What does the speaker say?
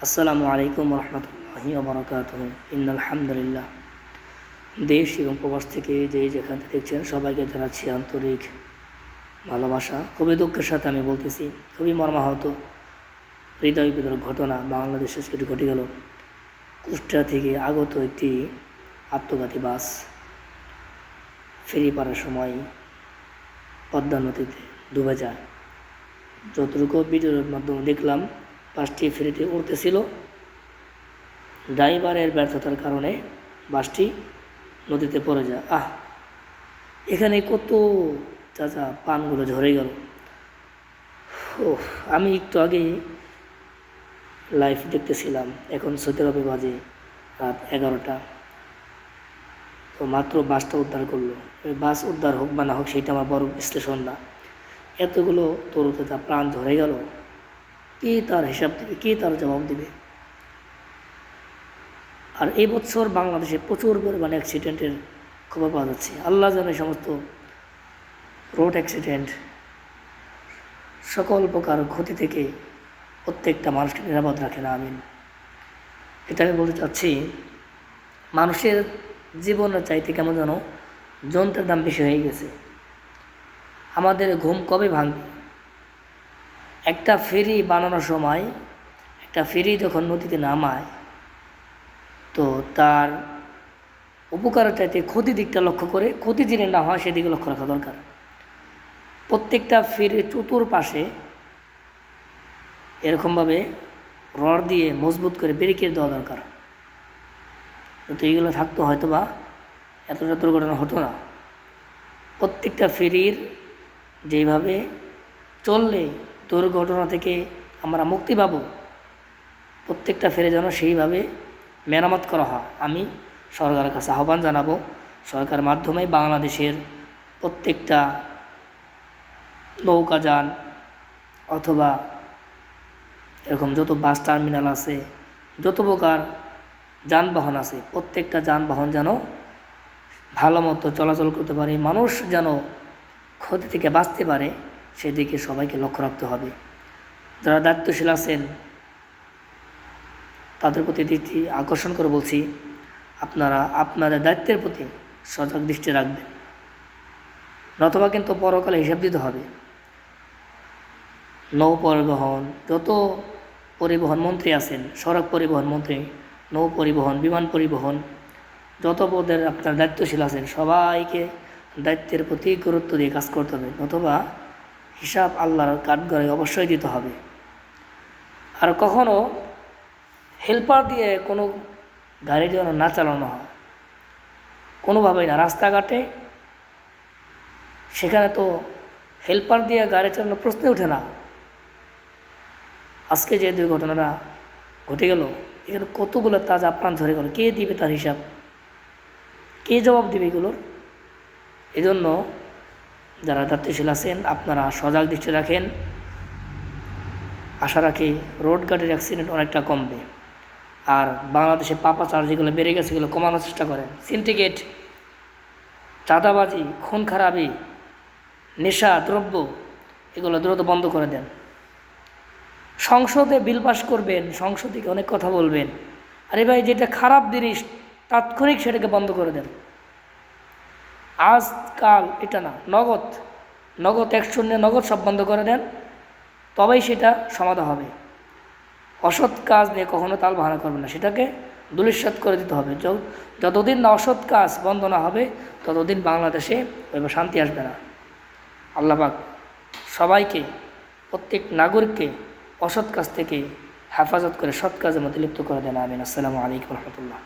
আসসালামু আলাইকুম রহমতুল্লাহি ওয়া বারাকাতুহু। ইন্নাল হামদুলিল্লাহ। দেশ এবং প্রবাস থেকে যেখান থেকে দেখছেন সবাইকে জানাচ্ছি আন্তরিক ভালোবাসা। খুবই দুঃখের সাথে আমি বলতেছি, খুবই মর্মাহত হৃদয় বিদারক ঘটনা বাংলাদেশে যেটি ঘটে গেল। কুষ্টিয়া থেকে আগত একটি আত্মঘাতী বাস ফেরি পাড়ার সময় পদ্মা নদীতে ডুবে যায়। যতটুকু ভিডিওর মাধ্যমে দেখলাম, বাসটি ফেরিতে উঠতেছিল, ড্রাইভারের ব্যর্থতার কারণে বাসটি নদীতে পড়ে যায়। এখানে কত চাচা পানগুলো ঝরে গেল। আমি একটু আগে লাইভ দেখতেছিলাম, এখন সৌদি আরবে বাজে রাত 11টা। তো মাত্র বাসটা উদ্ধার করলো। বাস উদ্ধার হোক বা না হোক সেটা আমার বড় বিশ্লেষণ না। এতগুলো তরুণতা প্রাণ ঝরে গেল, কে তার হিসাব দেবে, কে তার জবাব দেবে? আর এই বছর বাংলাদেশে প্রচুর পরিমাণে অ্যাক্সিডেন্টের খবর পাওয়া যাচ্ছে। আল্লাহ জানে সমস্ত রোড অ্যাক্সিডেন্ট, সকল প্রকার ক্ষতি থেকে প্রত্যেকটা মানুষকে নিরাপদ রাখেন, আমিন। এটা আমি বলতে চাচ্ছি, মানুষের জীবনের চাইতে কেমন যেন যন্ত্রের দাম বেশি হয়ে গেছে। আমাদের ঘুম কবে ভাঙবে? একটা ফেরি বানানোর সময় একটা ফেরি যখন নদীতে নামায়, তো তার উপকারের চাইতে ক্ষতি দিকটা লক্ষ্য করে, ক্ষতি জেনে না হয় সেদিকে লক্ষ্য রাখা দরকার। প্রত্যেকটা ফেরির চতুর্পাশে এরকমভাবে রড দিয়ে মজবুত করে ব্যারিকেড দেওয়া দরকার। তো এইগুলো থাকতো হয়তো বা এতটা দুর্ঘটনা হতো না। প্রত্যেকটা ফেরির যেভাবে চললে দুর্ঘটনা থেকে আমরা মুক্তি পাবো, প্রত্যেকটা ফেরি যেন সেইভাবে মেরামত করা হয়। আমি সরকারের কাছে আহ্বান জানাবো, সরকারের মাধ্যমে বাংলাদেশের প্রত্যেকটা নৌকাযান অথবা এরকম যত বাস টার্মিনাল আছে, যত প্রকার যানবাহন আছে, প্রত্যেকটা যানবাহন যেন ভালো মতো চলাচল করতে পারে, মানুষ যেন ক্ষতি থেকে বাঁচতে পারে, সেদিকে সবাইকে লক্ষ্য রাখতে হবে। যারা দায়িত্বশীল আছেন তাদের প্রতি দৃষ্টি আকর্ষণ করে বলছি, আপনারা আপনাদের দায়িত্বের প্রতি সজাগ দৃষ্টি রাখবেন, নতুবা কিন্তু পরকালে হিসাব দিতে হবে। নৌ পরিবহন, যত পরিবহন মন্ত্রী আছেন, সড়ক পরিবহন মন্ত্রী, নৌ পরিবহন, বিমান পরিবহন, যত পদের আপনার দায়িত্বশীল আছেন, সবাইকে দায়িত্বের প্রতি গুরুত্ব দিয়ে কাজ করতে হবে, নতুবা হিসাব আল্লাহর কাঠগড়ায় অবশ্যই দিতে হবে। আর কখনো হেল্পার দিয়ে কোনো গাড়ি যেন না চালানো হয়, কোনোভাবেই না। রাস্তাঘাটে সেখানে তো হেল্পার দিয়ে গাড়ি চালানোর প্রশ্নে ওঠে না। আজকে যে দুর্ঘটনাটা ঘটে গেল, এখানে কতগুলো তাজা প্রাণ ঝরে গেল, কে দিবে তার হিসাব? কে জবাব দিবে এগুলোর? এজন্য যারা দায়িত্বশীল আছেন আপনারা সজাগ দৃষ্টি রাখেন। আশা রাখি রোড গাড়ির অ্যাক্সিডেন্ট অনেকটা কমবে। আর বাংলাদেশে পাপাচার যেগুলো বেড়ে গেছে, সেগুলো কমানোর চেষ্টা করেন। সিন্ডিকেট, চাঁদাবাজি, খুন খারাপি, নেশা দ্রব্য, এগুলো দ্রুত বন্ধ করে দেন। সংসদে বিল পাস করবেন, সংসদ থেকে অনেক কথা বলবেন, আরে ভাই যেটা খারাপ জিনিস তাৎক্ষণিক সেটাকে বন্ধ করে দেন। আজকাল এটা না, নগদ অ্যাকশন নিয়ে নগদ সব বন্ধ করে দেন, তবেই সেটা সমাধান হবে। অসৎ কাজ নিয়ে কখনো তাল বাহানা করবেন না, সেটাকে ধূলিসাৎ করে দিতে হবে। যতদিন না অসৎ কাজ বন্ধ না হবে, ততদিন বাংলাদেশে শান্তি আসবে না। আল্লাহ পাক সবাইকে, প্রত্যেক নাগরিককে অসৎ কাজ থেকে হেফাজত করে সৎ কাজের মধ্যে লিপ্ত করে দেন, আমিন। আসসালামু আলাইকুম রহমতুল্লাহ।